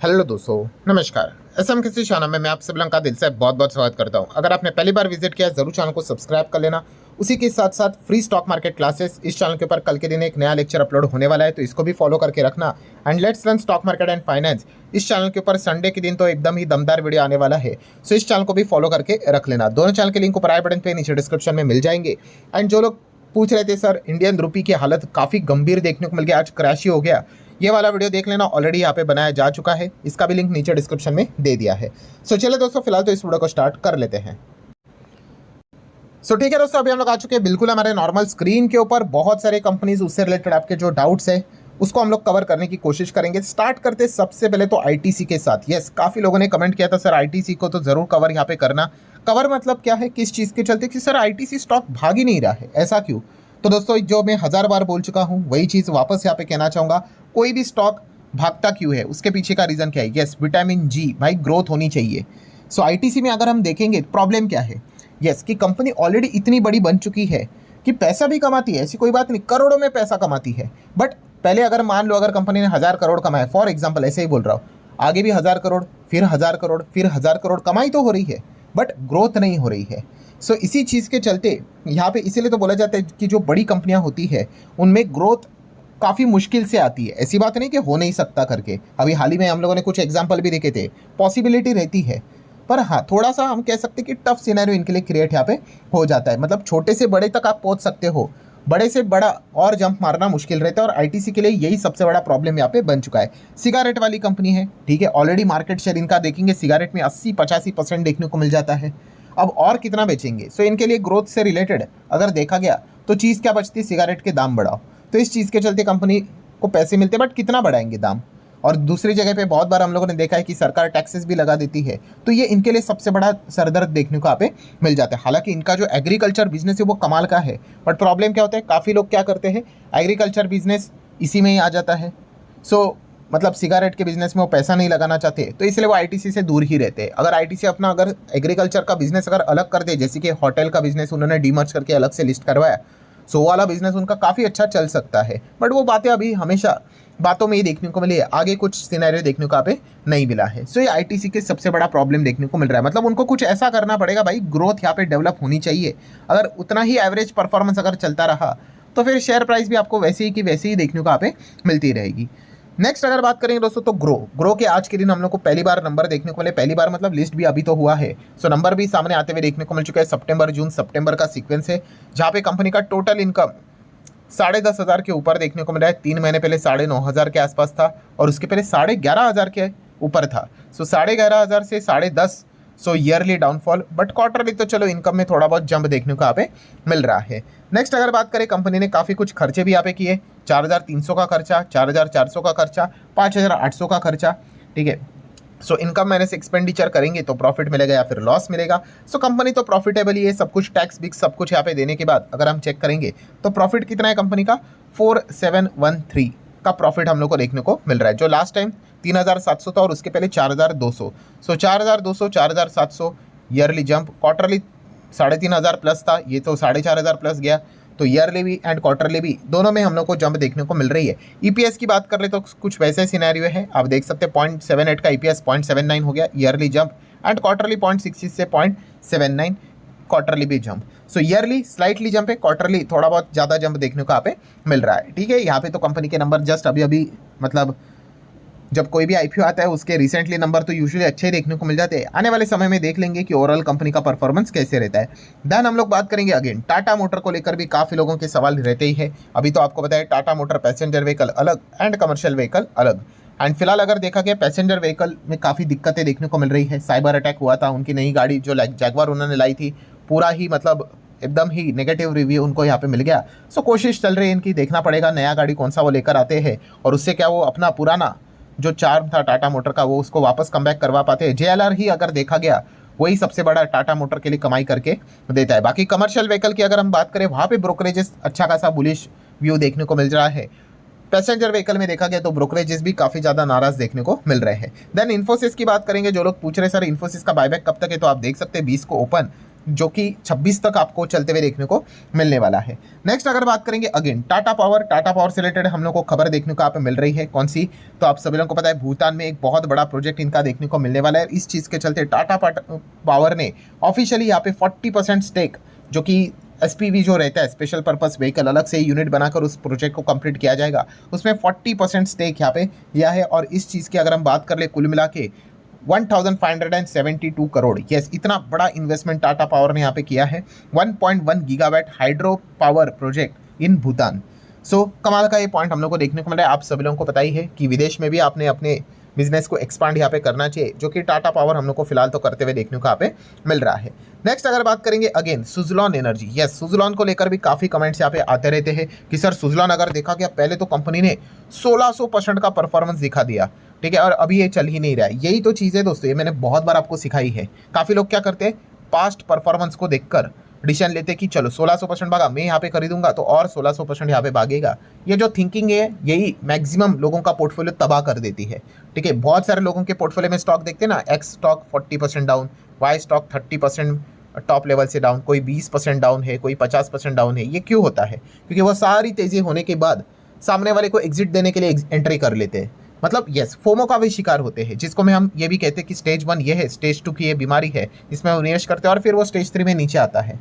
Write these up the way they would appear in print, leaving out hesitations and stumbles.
Hello दोस्तों, नमस्कार। SM किसी चैनल में मैं आप सभी का दिल से बहुत बहुत स्वागत करता हूं। अगर आपने पहली बार विजिट किया है जरूर चैनल को सब्सक्राइब कर लेना। उसी के साथ साथ फ्री स्टॉक मार्केट क्लासेस इस चैनल के ऊपर कल के दिन एक नया लेक्चर अपलोड होने वाला है, तो इसको भी फॉलो करके रखना। And let's learn stock market and finance इस चैनल के ऊपर संडे के दिन तो एकदम ही दमदार वीडियो आने वाला है, सो इस चैनल को भी फॉलो करके रख लेना। दोनों चैनल के लिंक ऊपर आई बटन पे नीचे डिस्क्रिप्शन में मिल जाएंगे। एंड जो लोग पूछ रहे थे सर इंडियन रुपी की हालत काफ़ी गंभीर देखने को मिल गया, आज क्रैश ही हो गया, ये वाला वीडियो देख लेना। ऑलरेडी यहाँ पे बनाया जा चुका है, इसका भी लिंक नीचे डिस्क्रिप्शन में दे दिया है। सो चलिए दोस्तों, फिलहाल तो इस वीडियो को स्टार्ट कर लेते हैं। ठीक है दोस्तों, अभी हम लोग आ चुके हैं बिल्कुल हमारे नॉर्मल स्क्रीन के ऊपर। बहुत सारे कंपनीज उससे रिलेटेड आपके जो डाउट्स है उसको हम लोग कवर करने की कोशिश करेंगे। स्टार्ट करते सबसे पहले तो आईटीसी के साथ। यस, काफ़ी लोगों ने कमेंट किया था सर आईटीसी को तो ज़रूर कवर यहाँ पे करना। कवर मतलब क्या है, किस चीज़ के चलते कि सर आईटीसी स्टॉक भाग ही नहीं रहा है, ऐसा क्यों? तो दोस्तों जो मैं 1000 बार बोल चुका हूँ वही चीज़ वापस यहाँ पे कहना चाहूँगा। कोई भी स्टॉक भागता क्यों है, उसके पीछे का रीज़न क्या है? यस, विटामिन जी भाई, ग्रोथ होनी चाहिए। सो आईटीसी में अगर हम देखेंगे प्रॉब्लम क्या है, यस कि कंपनी ऑलरेडी इतनी बड़ी बन चुकी है कि पैसा भी कमाती है, ऐसी कोई बात नहीं, करोड़ों में पैसा कमाती है। बट पहले अगर मान लो अगर कंपनी ने 1000 करोड़ कमाए, फॉर एग्जाम्पल ऐसे ही बोल रहा हूँ, आगे भी 1000 करोड़, फिर 1000 करोड़, फिर 1000 करोड़ कमाई तो हो रही है, बट ग्रोथ नहीं हो रही है। सो इसी चीज़ के चलते यहाँ पे इसीलिए तो बोला जाता है कि जो बड़ी कंपनियाँ होती है उनमें ग्रोथ काफ़ी मुश्किल से आती है। ऐसी बात नहीं कि हो नहीं सकता करके, अभी हाल ही में हम लोगों ने कुछ एग्जाम्पल भी देखे थे, पॉसिबिलिटी रहती है। पर हाँ, थोड़ा सा हम कह सकते हैं कि टफ सिनेरियो इनके लिए क्रिएट यहाँ पे हो जाता है। मतलब छोटे से बड़े तक आप पहुँच सकते हो, बड़े से बड़ा और जंप मारना मुश्किल रहता है, और आईटीसी के लिए यही सबसे बड़ा प्रॉब्लम यहाँ पे बन चुका है। सिगारेट वाली कंपनी है, ठीक है, ऑलरेडी मार्केट शेयर इनका देखेंगे सिगारेट में 80-85% देखने को मिल जाता है। अब और कितना बेचेंगे? सो इनके लिए ग्रोथ से रिलेटेड अगर देखा गया तो चीज़ क्या बचती है, सिगारेट के दाम बढ़ाओ। तो इस चीज़ के चलते कंपनी को पैसे मिलते हैं, बट कितना बढ़ाएंगे दाम? और दूसरी जगह पे बहुत बार हम लोगों ने देखा है कि सरकार टैक्सेस भी लगा देती है, तो ये इनके लिए सबसे बड़ा सरदर्द देखने को यहाँ पे मिल जाता है। हालांकि इनका जो एग्रीकल्चर बिजनेस है वो कमाल का है, बट प्रॉब्लम क्या होता है, काफ़ी लोग क्या करते हैं, एग्रीकल्चर बिजनेस इसी में ही आ जाता है। सो मतलब सिगारेट के बिजनेस में वो पैसा नहीं लगाना चाहते, तो इसलिए वो आईटीसी से दूर ही रहते हैं। अगर आईटीसी अपना अगर एग्रीकल्चर का बिजनेस अगर अलग कर दे, जैसे कि होटल का बिजनेस उन्होंने डीमर्ज करके अलग से लिस्ट करवाया, सो वाला बिजनेस उनका काफ़ी अच्छा चल सकता है। बट वो बातें अभी हमेशा बातों में ही देखने को मिली है, आगे कुछ सिनेरियो देखने को यहाँ पे नहीं मिला है। सो ये आईटीसी के सबसे बड़ा प्रॉब्लम देखने को मिल रहा है। मतलब उनको कुछ ऐसा करना पड़ेगा भाई, ग्रोथ यहाँ पे डेवलप होनी चाहिए। अगर उतना ही एवरेज परफॉर्मेंस अगर चलता रहा तो फिर शेयर प्राइस भी आपको वैसे ही कि वैसे ही देखने को यहाँ पे मिलती रहेगी। नेक्स्ट अगर बात करेंगे दोस्तों तो ग्रो के आज के दिन हम लोग को पहली बार नंबर देखने को मिले। पहली बार मतलब लिस्ट भी अभी तो हुआ है, सो नंबर भी सामने आते हुए देखने को मिल चुका है। सितंबर जून सितंबर का सीक्वेंस है, जहाँ पे कंपनी का टोटल इनकम 10,500 के ऊपर देखने को मिला है। 3 महीने पहले 9,500 के आसपास था, और उसके पहले 11,500 के ऊपर था। सो 11,500 से 10,500, सो ईयरली डाउनफॉल, बट क्वार्टरली तो चलो इनकम में थोड़ा बहुत जंप देखने को यहाँ पे मिल रहा है। नेक्स्ट अगर बात करें, कंपनी ने काफ़ी कुछ खर्चे भी यहाँ पे किए। 4,300 का खर्चा, 4,400 का खर्चा, 5,800 का खर्चा, ठीक है। सो इनकम माइनस एक्सपेंडिचर करेंगे तो प्रॉफिट मिलेगा या फिर लॉस मिलेगा। सो कंपनी तो प्रॉफिटेबल ही है, सब कुछ टैक्स बिक्स सब कुछ यहाँ पे देने के बाद अगर हम चेक करेंगे तो प्रॉफिट कितना है कंपनी का, 4,713 का प्रॉफिट हम लोग को देखने को मिल रहा है। जो लास्ट टाइम 3,700 था और उसके पहले 4,200। सो 4,200 4,700 ईयरली जंप, क्वार्टरली 3,500 प्लस था, ये तो 4,500 प्लस गया। तो ईयरली भी एंड क्वार्टरली भी दोनों में हम लोग को जंप देखने को मिल रही है। ईपीएस की बात कर ले तो कुछ वैसे सिनेरियो है, आप देख सकते हैं 0.78 का ईपीएस 0.79 हो गया ईयरली जंप, एंड क्वार्टरली 0.66 से 0.79 क्वार्टरली भी जंप। सो ईयरली स्लाइटली जंप है, क्वार्टरली थोड़ा बहुत ज़्यादा जंप देखने को यहाँ पे मिल रहा है, ठीक है। यहाँ पे तो कंपनी के नंबर जस्ट अभी अभी मतलब जब कोई भी आईपीओ आता है उसके रिसेंटली नंबर तो यूजुअली अच्छे देखने को मिल जाते हैं। आने वाले समय में देख लेंगे कि ओवरऑल कंपनी का परफॉर्मेंस कैसे रहता है। देन हम लोग बात करेंगे अगेन टाटा मोटर को लेकर भी काफ़ी लोगों के सवाल रहते ही है। अभी तो आपको बताया टाटा मोटर पैसेंजर व्हीकल अलग एंड कमर्शियल व्हीकल अलग। एंड फिलहाल अगर देखा गया पैसेंजर व्हीकल में काफ़ी दिक्कतें देखने को मिल रही है। साइबर अटैक हुआ था, उनकी नई गाड़ी जो जैगवार उन्होंने लाई थी, पूरा ही मतलब एकदम ही नेगेटिव रिव्यू उनको यहाँ पे मिल गया। सो कोशिश चल रही है इनकी, देखना पड़ेगा नया गाड़ी कौन सा वो लेकर आते हैं, और उससे क्या वो अपना पुराना जो चार्म था टाटा मोटर का वो उसको वापस कम बैक करवा पाते हैं। जेएलआर ही अगर देखा गया वही सबसे बड़ा टाटा मोटर के लिए कमाई करके देता है। बाकी कमर्शियल व्हीकल की अगर हम बात करें, वहाँ पे ब्रोकरेजेस अच्छा खासा बुलिश व्यू देखने को मिल रहा है। पैसेंजर व्हीकल में देखा गया तो ब्रोकरेजेस भी काफ़ी ज़्यादा नाराज देखने को मिल रहे हैं। देन इन्फोसिस की बात करेंगे, जो लोग पूछ रहे सर इन्फोसिस का बायबैक कब तक है, तो आप देख सकते हैं 20 को ओपन, जो कि 26 तक आपको चलते हुए देखने को मिलने वाला है। नेक्स्ट अगर बात करेंगे अगेन टाटा पावर से रिलेटेड हम लोग को खबर देखने को यहाँ पे मिल रही है। कौन सी? तो आप सभी लोगों को पता है भूटान में एक बहुत बड़ा प्रोजेक्ट इनका देखने को मिलने वाला है। इस चीज़ के चलते टाटा पावर ने ऑफिशियली यहाँ पे 40% स्टेक, जो कि एसपीवी जो रहता है स्पेशल पर्पस व्हीकल, अलग से यूनिट बनाकर उस प्रोजेक्ट को कंप्लीट किया जाएगा, उसमें 40% स्टेक यहाँ पे लिया है। और इस चीज़ की अगर हम बात कर ले कुल मिला के 1572 करोड़, यस इतना बड़ा इन्वेस्टमेंट टाटा पावर ने यहाँ पे किया है। 1.1 gigawatt hydro power project in Bhutan. So कमाल का ये पॉइंट हम लोग को देखने को मिला है। आप सभी लोगों को पता ही है कि विदेश में भी आपने अपने बिजनेस को एक्सपांड यहाँ पे करना चाहिए, जो कि टाटा पावर हम लोग को फिलहाल तो करते हुए देखने को यहाँ पे मिल रहा है। नेक्स्ट अगर बात करेंगे again Suzlon energy, yes Suzlon को लेकर भी काफ़ी कमेंट्स यहाँ पे आते रहते हैं कि सर सुजलॉन अगर देखा गया पहले तो कंपनी ने 1600% का परफॉर्मेंस दिखा दिया, ठीक है, और अभी ये चल ही नहीं रहा है। यही तो चीज़ है दोस्तों, ये मैंने बहुत बार आपको सिखाई है। काफ़ी लोग क्या करते हैं, पास्ट परफॉर्मेंस को देखकर डिसीजन लेते कि चलो 1600% भागा, मैं यहाँ पे खरीदूंगा तो और 1600% यहाँ पे भागेगा। ये जो थिंकिंग है यही मैक्सिमम लोगों का पोर्टफोलियो तबाह कर देती है, ठीक है। बहुत सारे लोगों के पोर्टफोलियो में स्टॉक देखते हैं ना, x stock 40% down, Y stock 30% top level से डाउन, कोई 20% डाउन है, कोई 50% डाउन है। ये क्यों होता है? क्योंकि वो सारी तेज़ी होने के बाद सामने वाले को एग्जिट देने के लिए एंट्री कर लेते हैं। मतलब यस फोमो का भी शिकार होते हैं, जिसको में हम ये भी कहते हैं कि स्टेज 1 ये है, स्टेज 2 की ये बीमारी है, इसमें वो निवेश करते हैं और फिर वो स्टेज 3 में नीचे आता है।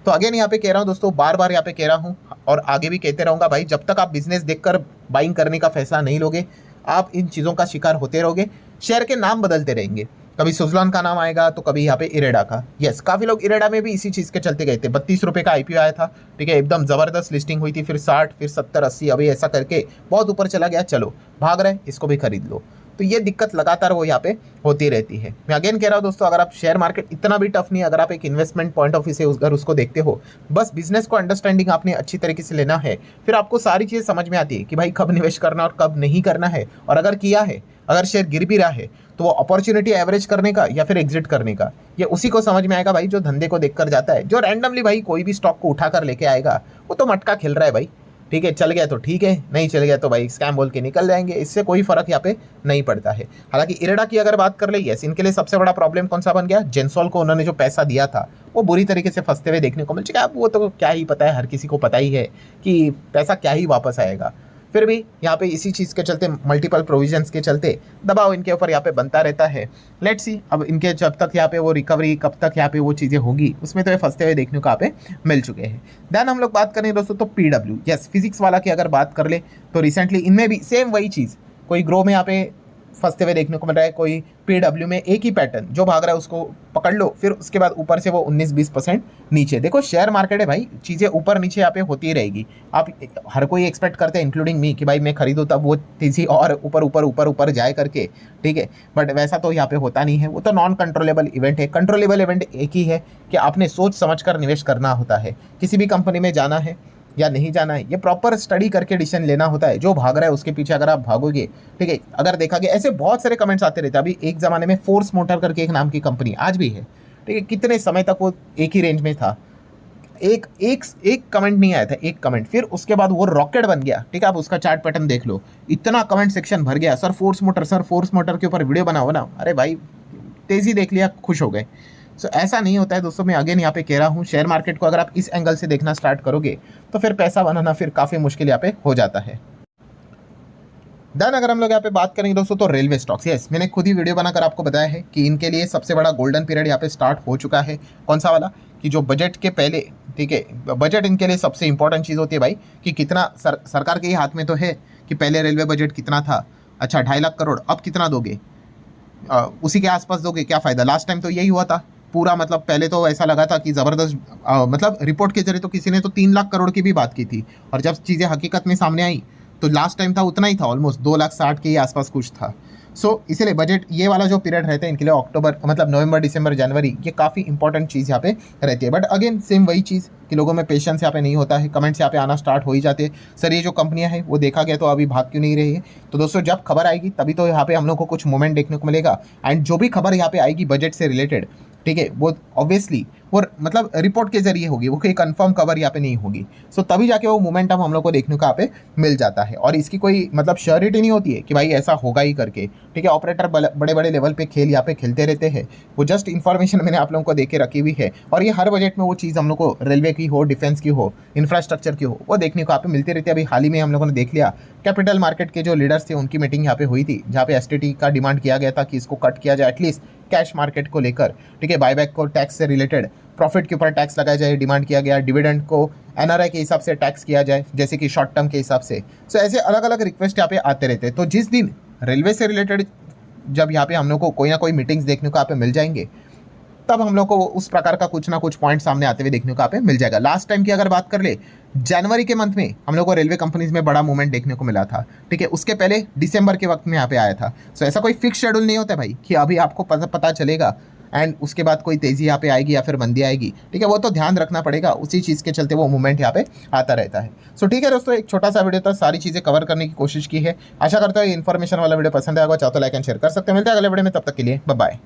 तो अगेन यहाँ पे कह रहा हूँ दोस्तों, बार बार यहाँ पे कह रहा हूँ और आगे भी कहते रहूँगा भाई, जब तक आप बिजनेस देखकर बाइंग करने का फैसला नहीं लोगे, आप इन चीज़ों का शिकार होते रहोगे। शेयर के नाम बदलते रहेंगे, कभी सुजलॉन का नाम आएगा तो कभी यहाँ पे इरेडा का। यस काफ़ी लोग इरेडा में भी इसी चीज़ के चलते गए थे। 32 रुपये का आईपीओ आया था, ठीक है, एकदम ज़बरदस्त लिस्टिंग हुई थी, फिर 60, फिर 70, 80, अभी ऐसा करके बहुत ऊपर चला गया। चलो भाग रहे, इसको भी खरीद लो। तो ये दिक्कत लगातार वो यहाँ पे होती रहती है। मैं अगेन कह रहा हूँ दोस्तों, अगर आप शेयर मार्केट इतना भी टफ नहीं, अगर आप एक इन्वेस्टमेंट पॉइंट ऑफ व्यू से अगर उसको देखते हो, बस बिजनेस को अंडरस्टैंडिंग आपने अच्छी तरीके से लेना है, फिर आपको सारी चीज़ें समझ में आती है कि भाई कब निवेश करना और कब नहीं करना है। और अगर किया है, अगर शेयर गिर भी रहा है, तो वो अपॉर्चुनिटी एवरेज करने का या फिर एग्जिट करने का, ये उसी को समझ में आएगा भाई जो धंधे को देखकर जाता है। जो रैंडमली भाई कोई भी स्टॉक को उठा कर लेके आएगा, वो तो मटका खेल रहा है भाई, ठीक है, चल गया तो ठीक है, नहीं चल गया तो भाई स्कैम बोल के निकल जाएंगे, इससे कोई फर्क यहाँ पे नहीं पड़ता है। हालांकि इरेडा की अगर बात कर ले, यस इनके लिए सबसे बड़ा प्रॉब्लम कौन सा बन गया, जेंसॉल को उन्होंने जो पैसा दिया था वो बुरी तरीके से फंसते हुए देखने को मिल चुका है। अब वो तो क्या ही पता है, हर किसी को पता ही है कि पैसा क्या ही वापस आएगा। फिर भी यहाँ पे इसी चीज़ के चलते, मल्टीपल प्रोविजंस के चलते दबाव इनके ऊपर यहाँ पे बनता रहता है। लेट्स सी अब इनके जब तक यहाँ पे वो रिकवरी, कब तक यहाँ पे वो चीज़ें होगी, उसमें तो ये फंसते हुए देखने को यहाँ पे मिल चुके हैं। देन हम लोग बात करें दोस्तों तो पीडब्ल्यू, यस फिजिक्स वाला की अगर बात कर ले तो रिसेंटली इनमें भी सेम वही चीज़, कोई ग्रो में यहाँ पे फंसते हुए देखने को मिल रहा है, कोई पीडब्ल्यू में एक ही पैटर्न, जो भाग रहा है उसको पकड़ लो, फिर उसके बाद ऊपर से वो 19-20% नीचे। देखो शेयर मार्केट है भाई, चीज़ें ऊपर नीचे यहाँ पे होती ही रहेगी। आप हर कोई एक्सपेक्ट करते हैं इंक्लूडिंग मी कि भाई मैं खरीदूँ तब वो तेज़ी और ऊपर ऊपर ऊपर ऊपर जाए करके, ठीक है, बट वैसा तो यहाँ पे होता नहीं है। वो तो नॉन कंट्रोलेबल इवेंट है। कंट्रोलेबल इवेंट एक ही है कि आपने सोच समझ कर निवेश करना होता है। किसी भी कंपनी में जाना है या नहीं जाना है, ये प्रॉपर स्टडी करके डिसीजन लेना होता है। जो भाग रहा है उसके पीछे अगर आप भागोगे, ठीक है, अगर देखा गया ऐसे बहुत सारे कमेंट्स आते रहते हैं। अभी एक ज़माने में फोर्स मोटर करके एक नाम की कंपनी आज भी है, ठीक है, कितने समय तक वो एक ही रेंज में था, एक कमेंट नहीं आया था, एक कमेंट, फिर उसके बाद वो रॉकेट बन गया, ठीक है। आप उसका चार्ट पैटर्न देख लो, इतना कमेंट सेक्शन भर गया, सर फोर्स मोटर के ऊपर वीडियो बनाओ ना। अरे भाई तेज़ी देख लिया, खुश हो गए। सो ऐसा नहीं होता है दोस्तों। मैं अगेन यहाँ पे कह रहा हूँ, शेयर मार्केट को अगर आप इस एंगल से देखना स्टार्ट करोगे तो फिर पैसा बनाना फिर काफ़ी मुश्किल यहाँ पे हो जाता है। देन अगर हम लोग यहाँ पे बात करेंगे दोस्तों तो रेलवे स्टॉक्स, यस मैंने खुद ही वीडियो बनाकर आपको बताया है कि इनके लिए सबसे बड़ा गोल्डन पीरियड यहाँ पे स्टार्ट हो चुका है। कौन सा वाला, कि जो बजट के पहले, ठीक है, बजट इनके लिए सबसे इंपॉर्टेंट चीज़ होती है भाई, कि कितना सरकार के ही हाथ में तो है कि पहले रेलवे बजट कितना था, अच्छा 2.5 लाख करोड़, अब कितना दोगे, उसी के आसपास दोगे, क्या फ़ायदा। लास्ट टाइम तो यही हुआ था पूरा, मतलब पहले तो ऐसा लगा था कि ज़बरदस्त, मतलब रिपोर्ट के जरिए तो किसी ने तो 3 लाख करोड़ की भी बात की थी, और जब चीज़ें हकीकत में सामने आई तो लास्ट टाइम था उतना ही था, ऑलमोस्ट 2,60,000 के आसपास कुछ था। सो इसीलिए बजट ये वाला जो पीरियड रहता है इनके लिए, अक्टूबर मतलब नवंबर, दिसंबर, जनवरी, ये काफ़ी इंपॉर्टेंट चीज़ यहाँ पे रहती है। बट अगेन सेम वही चीज़ कि लोगों में पेशेंस यहाँ पे नहीं होता है, कमेंट्स यहाँ पे आना स्टार्ट हो ही जाते हैं, सर ये जो कंपनियाँ हैं वो देखा गया तो अभी भाग क्यों नहीं रही है। तो दोस्तों जब खबर आएगी तभी तो यहाँ पे हम लोग को कुछ मूवमेंट देखने को मिलेगा। एंड जो भी खबर यहाँ पे आएगी बजट से रिलेटेड, ठीक है, वो ऑब्वियसली वो मतलब रिपोर्ट के जरिए होगी, वो कोई कंफर्म खबर यहाँ पे नहीं होगी। सो तभी जाके वो मोमेंटम हम लोग को देखने को यहाँ पे मिल जाता है। और इसकी कोई मतलब श्योरिटी नहीं होती है कि भाई ऐसा होगा ही करके। ठीक है। ऑपरेटर बड़े बड़े लेवल पे खेल यहाँ पे खेलते रहते हैं, वो जस्ट इन्फॉर्मेशन मैंने आप लोगों को दे के रखी हुई है। और ये हर बजट में वो चीज़ हम लोग को रेलवे की हो, डिफेंस की हो, इंफ्रास्ट्रक्चर की हो, वो देखने को यहाँ पे मिलती रहती है। अभी हाल ही में हम लोगों ने देख लिया, कैपिटल मार्केट के जो लीडर्स थे उनकी मीटिंग यहाँ पे हुई थी, जहाँ पे एसटीटी का डिमांड किया गया था कि इसको कट किया जाए एटलीस्ट कैश मार्केट को लेकर, ठीक है। बायबैक को टैक्स से रिलेटेड, प्रॉफिट के ऊपर टैक्स लगाया जाए, डिमांड किया गया। डिविडेंड को एनआरआई के हिसाब से टैक्स किया जाए, जैसे कि शॉर्ट टर्म के हिसाब से। सो ऐसे अलग अलग रिक्वेस्ट यहाँ पे आते रहते हैं। तो जिस दिन रेलवे से रिलेटेड जब यहाँ पे हम लोग को कोई ना कोई मीटिंग्स देखने को यहाँ पे मिल जाएंगे, तब हम लोग को उस प्रकार का कुछ ना कुछ पॉइंट सामने आते हुए देखने को यहाँ पे मिल जाएगा। लास्ट टाइम की अगर बात कर ले, जनवरी के मंथ में हम लोग को रेलवे कंपनीज में बड़ा मूवमेंट देखने को मिला था, ठीक है। उसके पहले दिसंबर के वक्त में यहाँ पे आया था। सो ऐसा कोई फिक्स शेड्यूल नहीं होता भाई कि अभी आपको पता चलेगा एंड उसके बाद कोई तेजी यहाँ पे आएगी या फिर मंदी आएगी, ठीक है। वो तो ध्यान रखना पड़ेगा, उसी चीज़ के चलते वो मूवमेंट यहाँ पे आता रहता है। सो ठीक है दोस्तों, एक छोटा सा वीडियो था, सारी चीज़ें कवर करने की कोशिश की है। आशा करता हूँ ये इन्फॉर्मेशन वाला वीडियो पसंद आएगा, चाहो तो लाइक एंड शेयर कर सकते हैं। मिलते हैं अगले वीडियो में, तब तक के लिए बाय बाय।